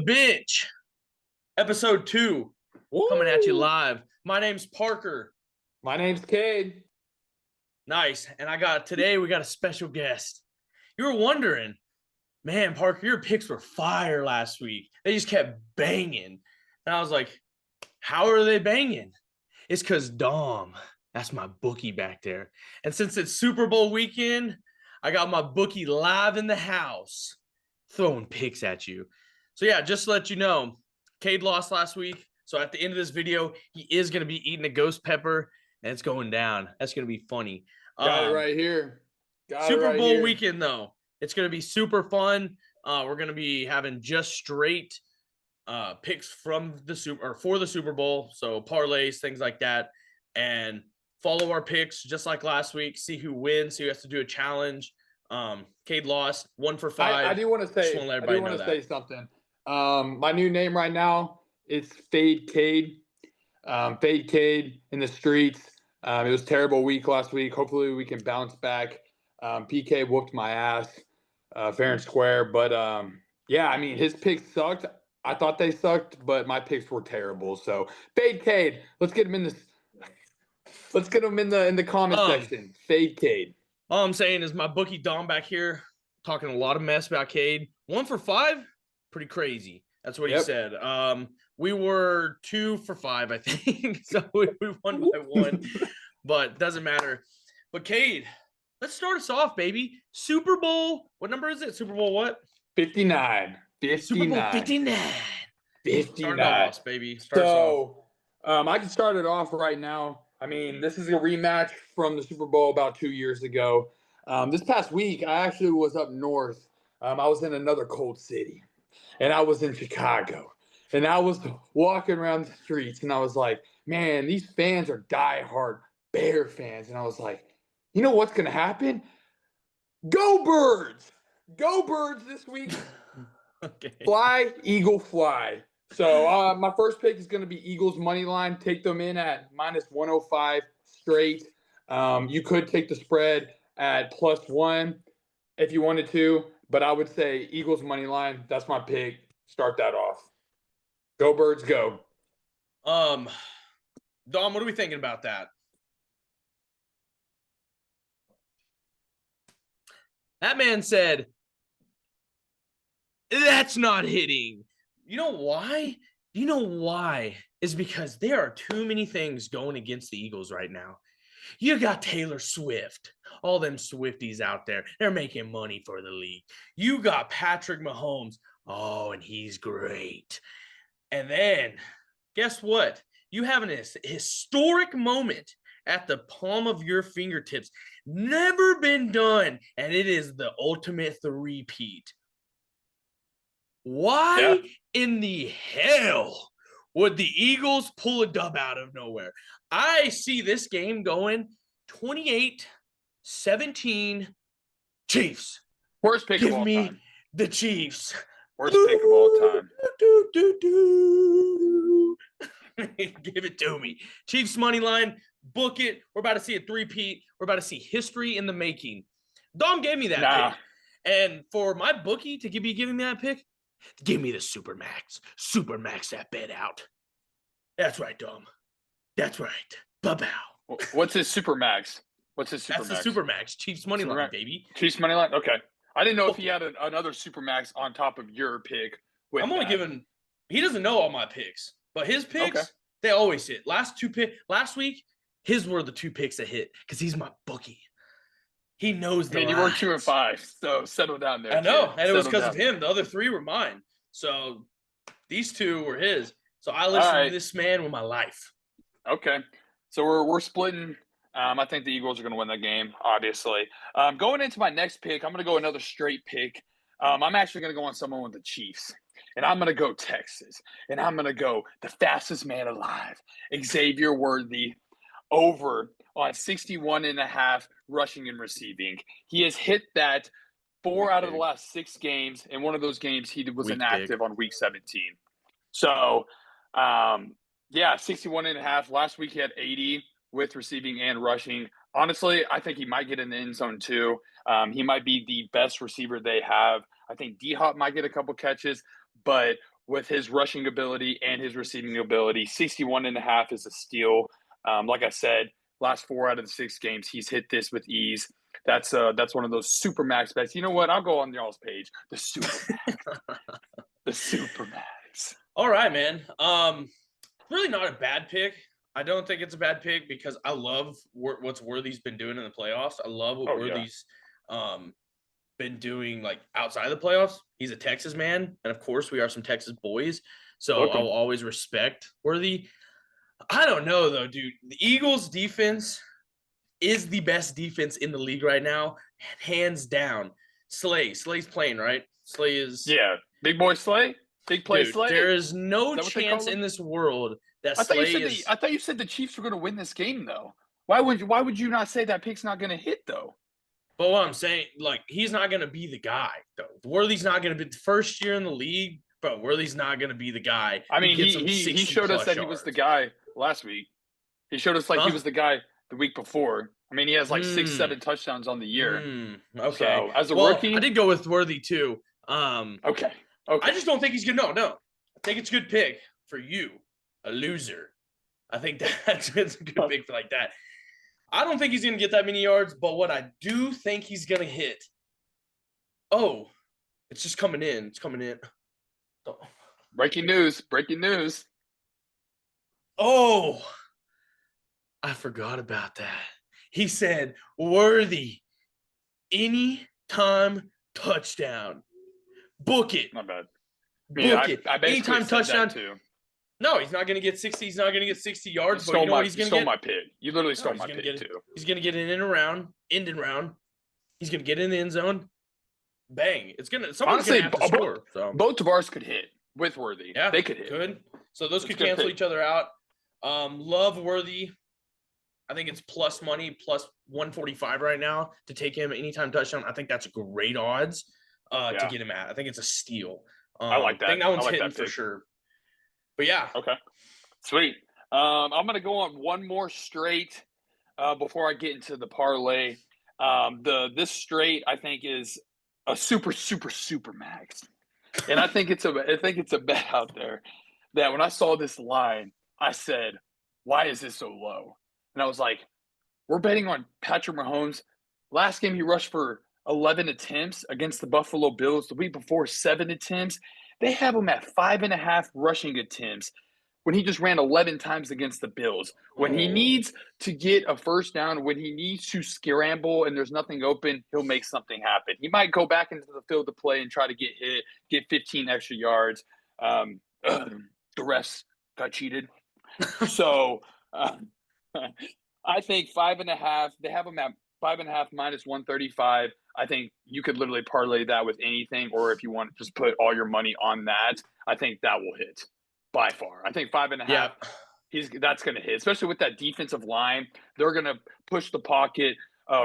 bench, episode 2, coming at you live. My name's Parker. My name's Cade. Nice. And today we got a special guest. You were wondering, man, Parker, your picks were fire last week. They just kept banging. And I was like, how are they banging? It's because Dom, that's my bookie back there. And since it's Super Bowl weekend, I got my bookie live in the house throwing picks at you. So yeah, just to let you know, Cade lost last week. So at the end of this video, he is going to be eating a ghost pepper, and it's going down. That's going to be funny. Got it right here. Super Bowl weekend, though. It's going to be super fun. We're going to be having just straight picks from for the Super Bowl. So parlays, things like that. And follow our picks just like last week. See who wins, who has to do a challenge. Cade lost 1 for 5. I do want to say something. My new name right now is Fade Cade. Fade Cade in the streets. It was a terrible week last week. Hopefully we can bounce back. PK whooped my ass, fair and square. But yeah, I mean his picks sucked. I thought they sucked, but my picks were terrible. So Fade Cade, let's get him in this. Let's get him in the comment section. Fade Cade. All I'm saying is my bookie Dom back here talking a lot of mess about Cade. 1 for 5, pretty crazy. That's what he said. We were 2 for 5, I think. So we won by 1, but doesn't matter. But Cade, let's start us off, baby. Super Bowl. What number is it? Super Bowl what? 59. 59. Super Bowl 59. 59. Start off, baby. Start us off. I can start it off right now. I mean, this is a rematch from the Super Bowl about 2 years ago. This past week, I actually was up north. I was in another cold city, and I was in Chicago. And I was walking around the streets, and I was like, man, these fans are diehard Bear fans. And I was like, you know what's going to happen? Go Birds! Go Birds this week. Okay. Fly, Eagle, fly. So my first pick is going to be Eagles money line. Take them in at -105 straight. You could take the spread at +1 if you wanted to, but I would say Eagles money line. That's my pick. Start that off. Go Birds, go. Dom, what are we thinking about that? That man said, that's not hitting. You know why? You know why? Is because there are too many things going against the Eagles right now. You got Taylor Swift, all them Swifties out there. They're making money for the league. You got Patrick Mahomes. Oh, and he's great. And then, guess what? You have an historic moment at the palm of your fingertips. Never been done. And it is the ultimate three-peat. Why in the hell would the Eagles pull a dub out of nowhere? I see this game going 28-17 Chiefs. Worst pick of all time. Give me the Chiefs. Worst pick of all time. Give it to me. Chiefs money line. Book it. We're about to see a three-peat. We're about to see history in the making. Dom gave me that pick. And for my bookie to be giving me that pick, give me the Supermax. Supermax that bet out. That's right, Dom. That's right. Ba-bow. What's his Supermax? That's the Supermax. Chiefs money line, baby. Chiefs money line? Okay. I didn't know if he had another Supermax on top of your pick. I'm only giving – he doesn't know all my picks. But his picks, they always hit. Last week, his were the 2 picks that hit because he's my bookie. He knows the you were 2 and 5, so settle down there. I know, and it was because of him. The other 3 were mine. So these 2 were his. So I listen to this man with my life. Okay. So we're splitting. I think the Eagles are going to win that game, obviously. Going into my next pick, I'm going to go another straight pick. I'm actually going to go on someone with the Chiefs. And I'm going to go Texas. And I'm going to go the fastest man alive, Xavier Worthy, over on 61.5 rushing and receiving. He has hit that 4 out of the last 6 games. In one of those games, he was inactive on week 17. So, 61.5. Last week, he had 80 with receiving and rushing. Honestly, I think he might get in the end zone too. He might be the best receiver they have. I think D-Hop might get a couple catches. But with his rushing ability and his receiving ability. 61.5 is a steal. Like I said, last 4 out of the 6 games, he's hit this with ease. That's one of those super max bets. You know what? I'll go on y'all's page. The super max. The super max. All right, man. Really not a bad pick. I don't think it's a bad pick because I love what's Worthy's been doing in the playoffs. I love what Worthy's been doing like outside of the playoffs. He's a Texas man, and of course we are some Texas boys. So I'll always respect Worthy. I don't know though, dude. The Eagles defense is the best defense in the league right now, hands down. Slay's playing, right? Slay is big boy Slay. Big play dude, Slay. There is no chance in this world that Slay is. I thought you said the Chiefs were going to win this game though. Why would you not say that pick's not going to hit though? But what I'm saying, like, he's not going to be the guy though. Worthy's not going to be the first year in the league, but Worthy's not going to be the guy. I mean, he showed us that he was the guy last week. He showed us he was the guy the week before. I mean, he has 6-7 touchdowns on the year. Okay. So, as a rookie, I did go with Worthy too. Okay. I just don't think he's good. No. I think it's a good pick for you, a loser. I think that's a good pick for like that. I don't think he's going to get that many yards, but what I do think he's going to hit. Oh, it's just coming in. It's coming in. Oh. Breaking news. Oh, I forgot about that. He said, Worthy, anytime touchdown. Book it. Not bad. Book it. I anytime touchdown. Too. No, he's not going to get 60. He's not going to get 60 yards. But you know what he's going to get? You stole my pick. You literally stole my pick too. He's going to get an end around. He's going to get in the end zone. Bang. Someone's going to have to score. So. Both of ours could hit with Worthy. Yeah, they could hit. Good. So those could cancel each other out. Love Worthy. I think it's plus money, plus 145 right now to take him anytime touchdown. I think that's great odds to get him at. I think it's a steal. I like that. I think that one's hitting for sure. But yeah. Okay. Sweet. I'm going to go on one more straight before I get into the parlay. This straight I think is a super max. And I think it's a bet out there that when I saw this line, I said, why is this so low? And I was like, we're betting on Patrick Mahomes. Last game he rushed for 11 attempts against the Buffalo Bills. The week before, 7 attempts. They have him at 5.5 rushing attempts when he just ran 11 times against the Bills. When he needs to get a first down, when he needs to scramble and there's nothing open, he'll make something happen. He might go back into the field to play and try to get hit, get 15 extra yards. The refs got cheated. So I think 5.5, they have him at 5.5 minus 135. I think you could literally parlay that with anything, or if you want to just put all your money on that, I think that will hit by far. I think 5.5. Yeah. That's going to hit, especially with that defensive line. They're going to push the pocket.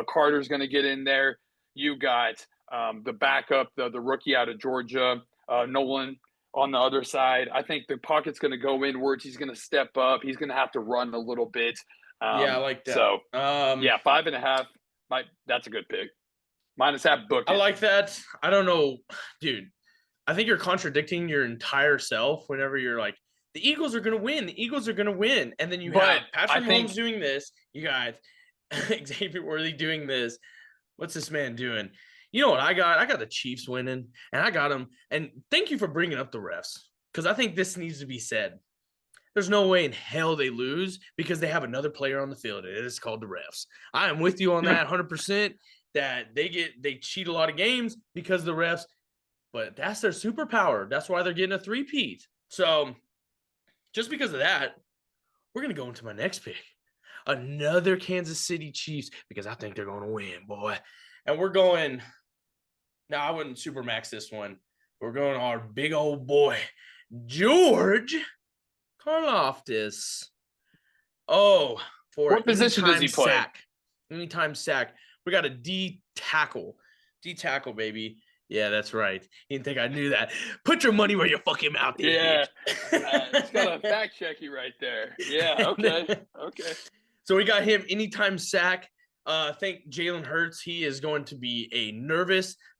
Carter's going to get in there. You got the backup, the rookie out of Georgia, Nolan on the other side. I think the pocket's going to go inwards. He's going to step up. He's going to have to run a little bit. I like that. So, 5.5. That's a good pick. Minus half book. I like that. I don't know, dude. I think you're contradicting your entire self whenever you're like, the Eagles are going to win. The Eagles are going to win. And then you have Patrick Mahomes doing this. You got Xavier Worthy doing this. What's this man doing? You know what I got? I got the Chiefs winning, and I got them. And thank you for bringing up the refs, because I think this needs to be said. There's no way in hell they lose because they have another player on the field. It is called the refs. I am with you on that 100%, that they cheat a lot of games because of the refs, but that's their superpower. That's why they're getting a 3-peat. So just because of that, we're going to go into my next pick. Another Kansas City Chiefs, because I think they're going to win, boy. And we're going – now, I wouldn't supermax this one. We're going our big old boy, George Karlaftis. Oh, for what position does he play? Anytime sack. We got a D tackle. D tackle, baby. Yeah, that's right. You didn't think I knew that. Put your money where your fucking mouth is. Yeah. It's got a fact checky right there. Yeah, okay. Okay. So we got him anytime sack. I think Jalen Hurts, he is going to be a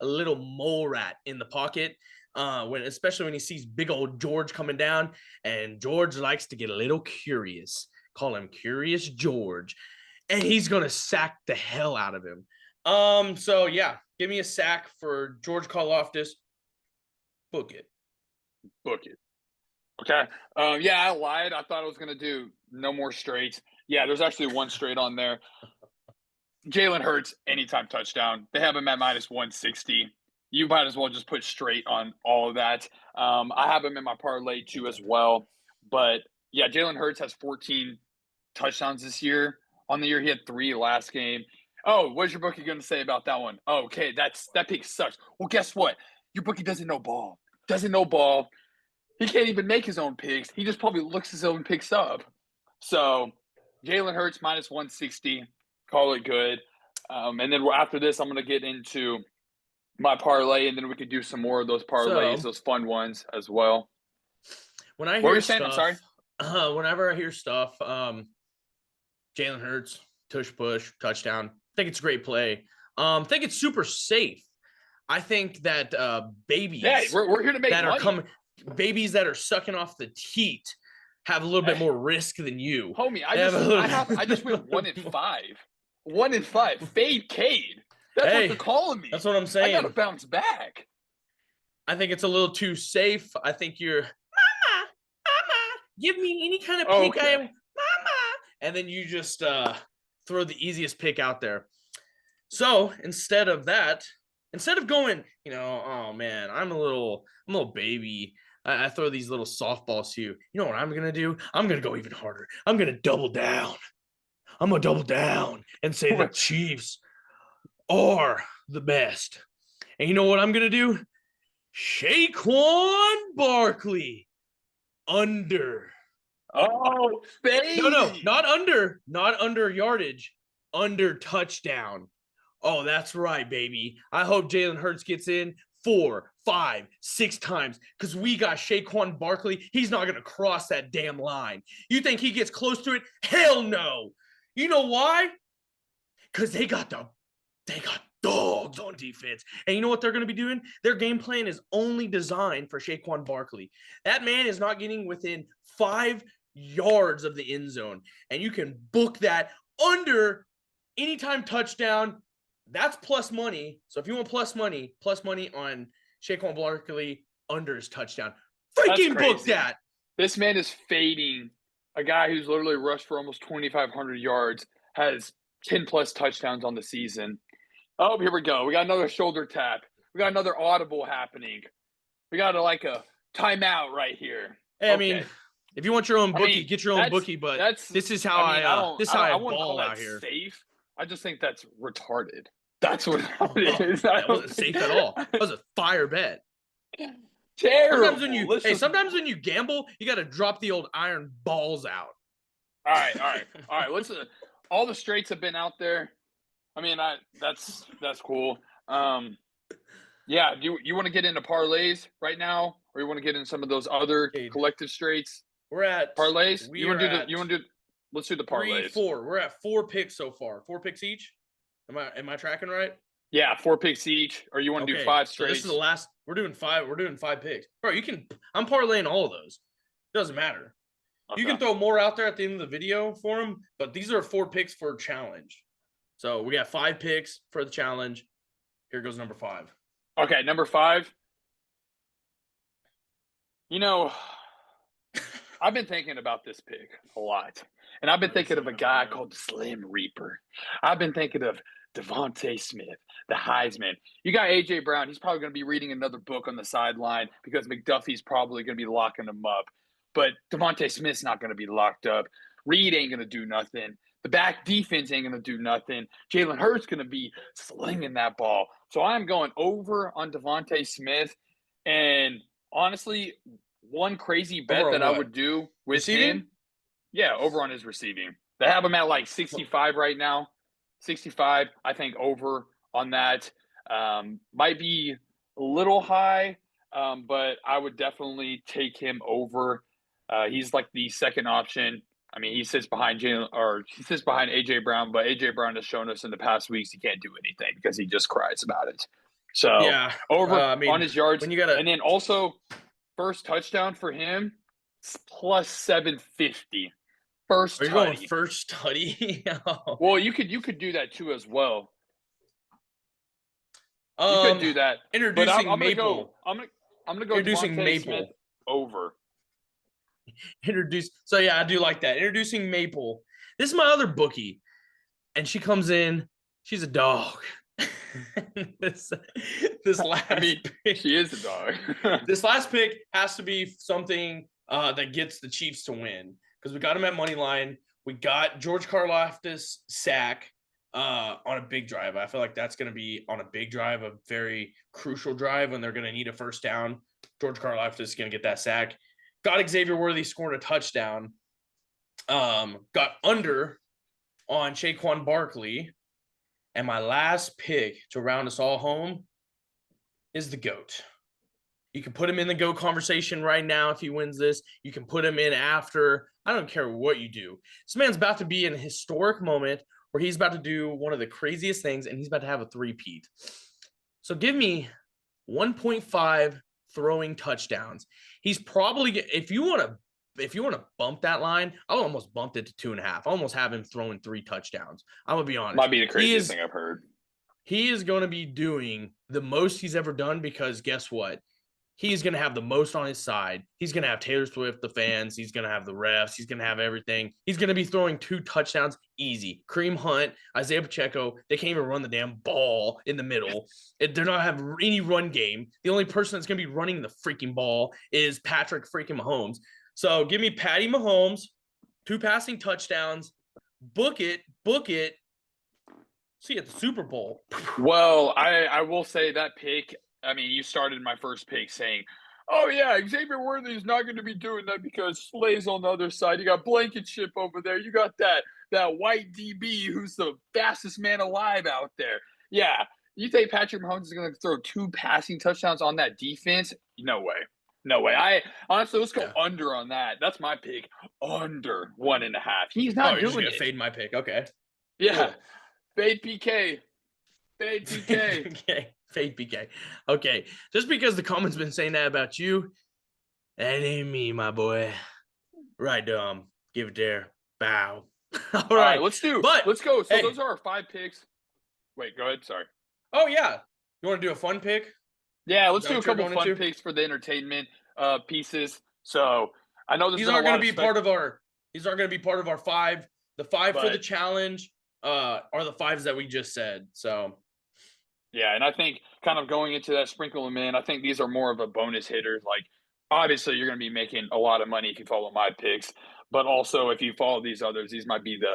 little mole rat in the pocket. Especially when he sees big old George coming down, and George likes to get a little curious. Call him Curious George, and he's gonna sack the hell out of him. So yeah, give me a sack for George Karlaftis. Book it. Book it. Okay. Yeah, I lied. I thought I was gonna do no more straights. Yeah, there's actually one straight on there. Jalen Hurts, anytime touchdown. They have him at -160. You might as well just put straight on all of that. I have him in my parlay too as well. But yeah, Jalen Hurts has 14 touchdowns this year. On the year, he had 3 last game. Oh, what's your bookie going to say about that one? Oh, okay, that pick sucks. Well, guess what? Your bookie doesn't know ball. Doesn't know ball. He can't even make his own picks. He just probably looks his own picks up. So Jalen Hurts -160. Call it good. And then after this, I'm going to get into my parlay, and then we could do some more of those parlays, those fun ones as well. When I hear stuff, I'm sorry. Whenever I hear stuff, Jalen Hurts, tush push, touchdown. I think it's a great play. I think it's super safe. I think that babies we're here to make that money. Are coming, babies that are sucking off the teat have a little bit more risk than you. Homie, I just went 1 in 5. 1 in 5. Fade Cade. That's what they're calling me. That's what I'm saying. I gotta bounce back. I think it's a little too safe. I think you're mama, give me any kind of pick. Okay. I am mama. And then you just throw the easiest pick out there. So instead of going, oh man, I'm a little baby. I throw these little softballs to you. You know what I'm gonna do? I'm gonna go even harder. I'm gonna double down. I'm gonna double down and say the Chiefs are the best. And you know what I'm gonna do? Saquon Barkley under. Oh, baby. No, not under yardage, under touchdown. Oh, that's right, baby. I hope Jalen Hurts gets in 4, 5, 6 times because we got Saquon Barkley. He's not going to cross that damn line. You think he gets close to it? Hell no. You know why? Because they got dogs on defense. And you know what they're going to be doing? Their game plan is only designed for Saquon Barkley. That man is not getting within 5 yards of the end zone. And you can book that under anytime touchdown. That's plus money. So if you want plus money on Saquon Barkley under his touchdown. Freaking book that. This man is fading a guy who's literally rushed for almost 2,500 yards, has 10-plus touchdowns on the season. Oh, here we go. We got another shoulder tap. We got another audible happening. We got a timeout right here. Hey, okay. I mean, if you want your own bookie, get your own bookie. But this is how I ball out here. Safe. I just think that's retarded. That's what it is. That wasn't safe at all. That was a fire bet. Terrible. Sometimes when you gamble, you got to drop the old iron balls out. All right. Listen, all the straights have been out there. I mean, that's cool. Yeah. Do you want to get into parlays right now, or you want to get in some of those other collective straights? We're at parlays. You want to do? Let's do the parlays. 4. We're at 4 picks so far. 4 picks each. Am I tracking right? Yeah, 4 picks each. Or you want to do 5 straight? So this is the last. We're doing 5. We're doing 5 picks. Bro, I'm parlaying all of those. Doesn't matter. Okay. You can throw more out there at the end of the video for them, but these are 4 picks for a challenge. So we got 5 picks for the challenge. Here goes number 5. Okay, number 5. I've been thinking about this pick a lot. And I've been thinking of a guy called Slim Reaper. I've been thinking of Devontae Smith, the Heisman. You got A.J. Brown. He's probably going to be reading another book on the sideline because McDuffie's probably going to be locking him up. But Devontae Smith's not going to be locked up. Reed ain't going to do nothing. The back defense ain't going to do nothing. Jalen Hurts going to be slinging that ball. So I'm going over on Devontae Smith. And honestly, one crazy bet that I would do with him. Yeah, over on his receiving. They have him at 65 right now. 65, I think over on that. Might be a little high, but I would definitely take him over. He's the second option. I mean, he sits behind A.J. Brown, but A.J. Brown has shown us in the past weeks he can't do anything because he just cries about it. So Yeah. over I mean, on his yards. when you got And then also first touchdown for him, plus 750. First are you going tutty. first study? Oh. Well, you could do that too as well. You could do that. But I'm Introducing gonna go. Maple. I'm gonna go Introducing Devontae Smith Maple. over. So yeah, I do like that. Introducing Maple. This is my other bookie, and she comes in. She's a dog. this last I mean, pick, she is a dog. this last pick has to be something that gets the Chiefs to win because we got him at money line. We got George Karlaftis sack on a big drive. I feel like that's going to be on a big drive, a very crucial drive when they're going to need a first down. George Karlaftis is going to get that sack. Got Xavier Worthy scoring a touchdown. Got under on Saquon Barkley. And my last pick to round us all home is the GOAT. You can put him in the GOAT conversation right now if he wins this. You can put him in after. I don't care what you do. This man's about to be in a historic moment where he's about to do one of the craziest things, and he's about to have a three-peat. So give me 1.5 throwing touchdowns. He's probably, if you want to bump that line, I'll almost bumped it to 2.5. I almost have him throwing 3 touchdowns. I'm gonna be honest. Might be the craziest thing I've heard. He is going to be doing the most he's ever done because guess what? He's going to have the most on his side. He's going to have Taylor Swift, the fans. He's going to have the refs. He's going to have everything. He's going to be throwing 2 touchdowns easy. Kareem Hunt, Isaiah Pacheco, they can't even run the damn ball in the middle. They're not having any run game. The only person that's going to be running the freaking ball is Patrick freaking Mahomes. So give me Patty Mahomes, 2 passing touchdowns. Book it. See you at the Super Bowl. Well, I will say that pick. I mean, you started my first pick saying, "Oh yeah, Xavier Worthy is not going to be doing that because Slay's on the other side. You got Blankenship over there. You got that white DB who's the fastest man alive out there." Yeah, you think Patrick Mahomes is going to throw 2 passing touchdowns on that defense? No way. I honestly, let's go under on that. That's my pick. Under 1.5. He's not doing doing it. Fade my pick. Okay. Yeah. Cool. Fade PK. Okay. Fade PK. Okay. Just because the comments been saying that about you, that ain't me, my boy. Right, give it there. Bow. All right. Let's go. So those are our 5 picks. Wait, go ahead. Sorry. Oh yeah. You want to do a fun pick? Yeah, let's do a couple fun picks for the entertainment pieces. So I know these aren't going to be part of our. These aren't going to be part of our 5. The 5 for the challenge are the 5s that we just said. So. Yeah, and I think kind of going into that, sprinkle them in. I think these are more of a bonus hitters. Like, obviously, you're going to be making a lot of money if you follow my picks, but also if you follow these others, these might be the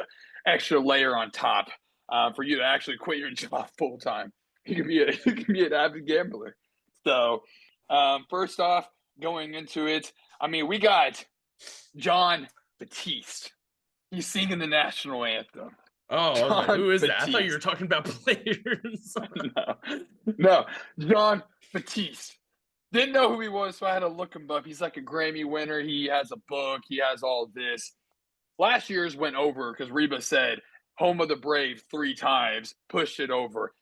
extra layer on top for you to actually quit your job full time. You can be an avid gambler. So, first off, going into it, I mean, we got Jon Batiste. He's singing the national anthem. Oh, I was like, who is that? I thought you were talking about players. No, Jon Batiste. Didn't know who he was, so I had to look him up. He's like a Grammy winner. He has a book. He has all of this. Last year's went over because Reba said, "Home of the Brave" 3 times, pushed it over.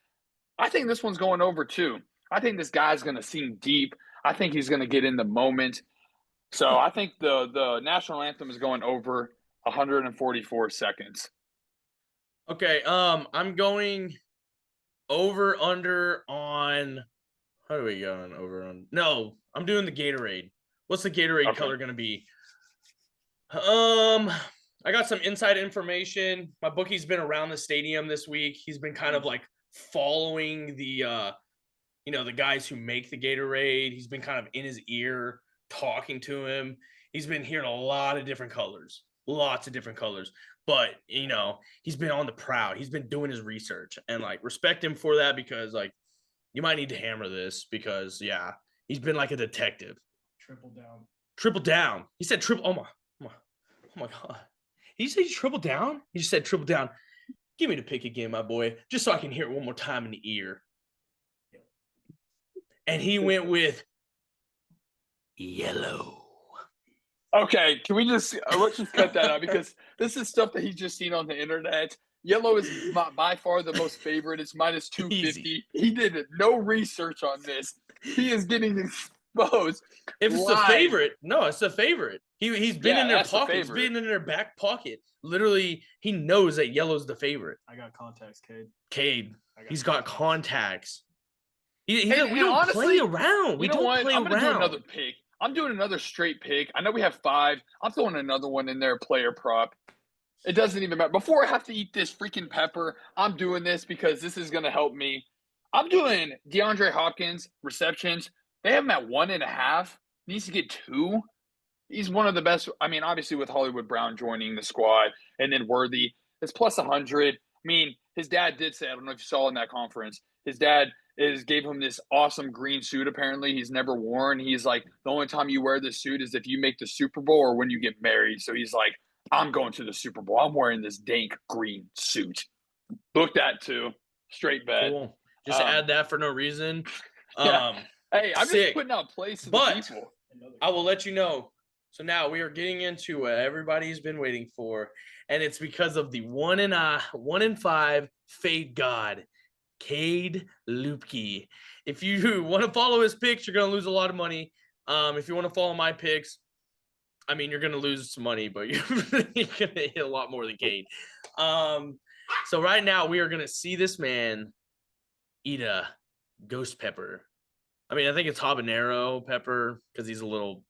I think this one's going over too. I think this guy's going to sing deep. I think he's going to get in the moment. So I think the national anthem is going over 144 seconds. Okay, I'm going over under on. How do we go on over on? No, I'm doing the Gatorade. What's the Gatorade color going to be? I got some inside information. My bookie's been around the stadium this week. He's been kind of like following the the guys who make the Gatorade. He's been kind of in his ear talking to him. He's been hearing a lot of different colors. Lots of different colors. But, he's been on the proud. He's been doing his research. And, respect him for that because, you might need to hammer this because, yeah, he's been like a detective. Triple down. He said triple. Oh, my God. Did he say triple down? He just said triple down. Give me the pick again, my boy, just so I can hear it one more time in the ear. And he went with yellow. Okay, can we let's just cut that out because this is stuff that he's just seen on the internet. Yellow is by far the most favorite. It's minus 250. Easy. He did no research on this. He is getting exposed. If it's the favorite, no, it's the favorite. He's been in their pocket. He's been in their back pocket. Literally, he knows that yellow's the favorite. I got contacts, Cade. He's got contacts. We don't honestly, play around. We don't play around. I'm gonna do another pick. I'm doing another straight pick. I know we have 5. I'm throwing another one in there, player prop. It doesn't even matter. Before I have to eat this freaking pepper, I'm doing this because this is gonna help me. I'm doing DeAndre Hopkins receptions. They have him at 1.5. Needs to get 2. He's one of the best. I mean, obviously with Hollywood Brown joining the squad and then Worthy, it's plus 100. I mean, his dad did say, I don't know if you saw in that conference, his dad gave him this awesome green suit. Apparently he's never worn. He's like, the only time you wear this suit is if you make the Super Bowl or when you get married. So he's like, I'm going to the Super Bowl. I'm wearing this dank green suit. Book that too. Straight bet. Cool. Just add that for no reason. Yeah. Hey, I'm just putting out plays to the people. I will let you know. So now we are getting into what everybody's been waiting for, and it's because of the 1-5 fade god, Cade Lupke. If you want to follow his picks, you're going to lose a lot of money. If you want to follow my picks, I mean, you're going to lose some money, but you're going to hit a lot more than Cade. So right now we are going to see this man eat a ghost pepper. I mean, I think it's habanero pepper because he's a little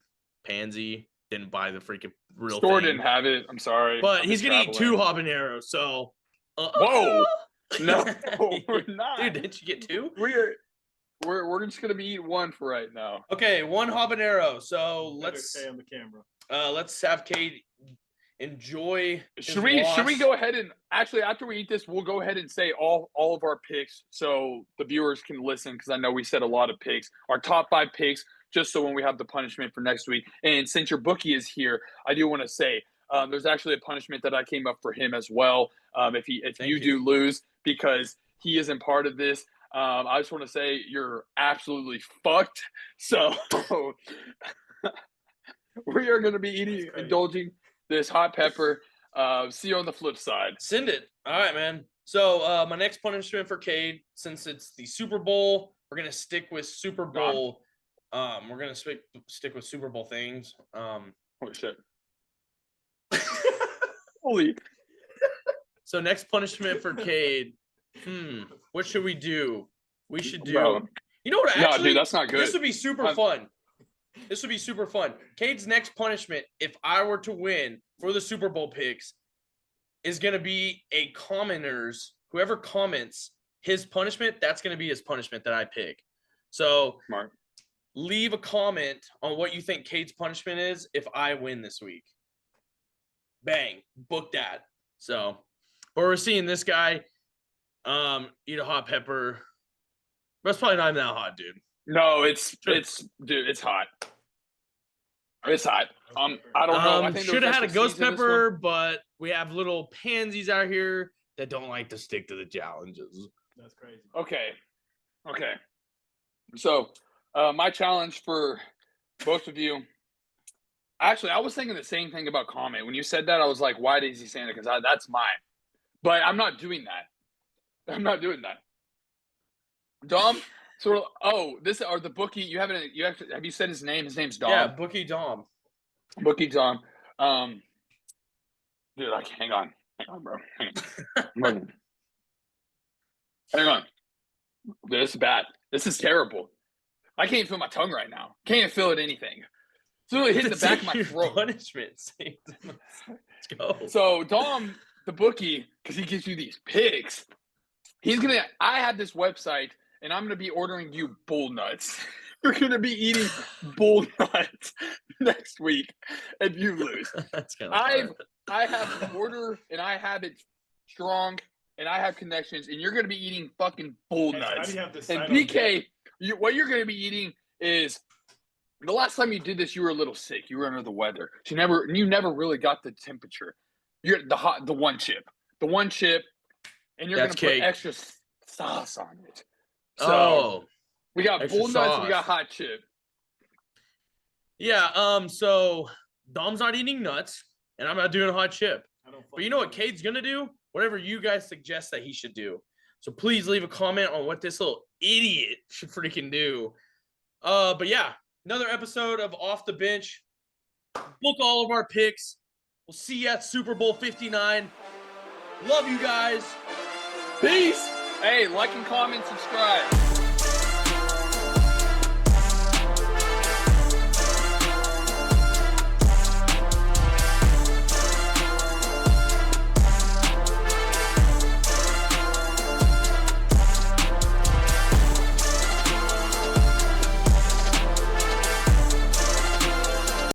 pansy. Didn't buy the freaking real store thing. Didn't have it. I'm sorry. But he's going to eat 2 habaneros. So, whoa. No, we're not. Dude, didn't you get 2? We're just going to be eating 1 for right now. Okay, 1 habanero. So let's stay on the camera. Let's have Cade enjoy. Should we go ahead and actually after we eat this, we'll go ahead and say all of our picks so the viewers can listen because I know we said a lot of picks. Our top 5 picks, just so when we have the punishment for next week. And since your bookie is here, I do want to say there's actually a punishment that I came up for him as well. If you do lose because he isn't part of this. I just want to say you're absolutely fucked. So we are going to be indulging this hot pepper. See you on the flip side. Send it. All right, man. So my next punishment for Cade, since it's the Super Bowl, we're going to stick with Super Bowl. We're going to stick with Super Bowl things. Holy shit. Holy. So next punishment for Cade. What should we do? We should do. Bro. You know what? Actually, no, dude, that's not good. This would be super fun. This would be super fun. Cade's next punishment, if I were to win for the Super Bowl picks, is going to be a commenters. Whoever comments his punishment, that's going to be his punishment that I pick. So Smart. Leave a comment on what you think Cade's punishment is if I win this week. Bang. Book that. So, but we're seeing this guy eat a hot pepper. But it's probably not even that hot, dude. No, it's hot. It's hot. I don't know. I think should have had a ghost pepper, but we have little pansies out here that don't like to stick to the challenges. That's crazy. Okay. So, my challenge for both of you. Actually, I was thinking the same thing about comment. When you said that, I was like, why is he saying it? Because that's mine. But I'm not doing that. Dom, this are the bookie. You have you said his name? His name's Dom. Yeah, Bookie Dom. Bookie Dom. Dude, hang on, bro. Hang on. This is bad. This is terrible. I can't feel my tongue right now. Can't even feel it anything. It's really hitting the back of my throat. Punishment. Let's go. So Dom, the bookie, because he gives you these picks, I have this website, and I'm gonna be ordering you bull nuts. You're gonna be eating bull nuts next week if you lose. That's kind of I have an order, and I have it strong, and I have connections, and you're gonna be eating fucking bull nuts. And BK, what you're gonna be eating is. The last time you did this, you were a little sick. You were under the weather. So you never really got the temperature. You're the one chip, and you're gonna put extra sauce on it. So we got bull nuts and we got hot chip. Yeah. So Dom's not eating nuts, and I'm not doing hot chip. But you know what Cade's gonna do? whatever you guys suggest that he should do. So please leave a comment on what this little idiot should freaking do. But yeah, another episode of Off the Bench. Book all of our picks. We'll see you at Super Bowl 59. Love you guys. Peace. Hey, like and comment, subscribe.